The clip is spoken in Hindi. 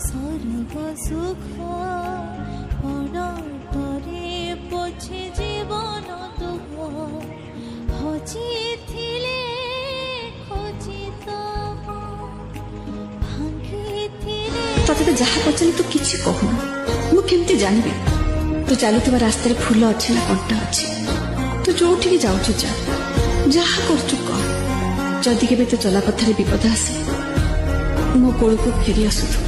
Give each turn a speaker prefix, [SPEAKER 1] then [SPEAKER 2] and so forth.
[SPEAKER 1] स्वर्ग सुख पड़े पछे जीवन दुख हजी थिले खोजी
[SPEAKER 2] तते जहाँ पचारे तू किसी कहूना मु केमती जानबी तू चलुवा रास्तार फूल अच्छे ना कंटा अच्छे तू जो जाऊ जा जहा कर कह जदि के चला पथार विपद आसे मो कोल को फेरी आसुथु।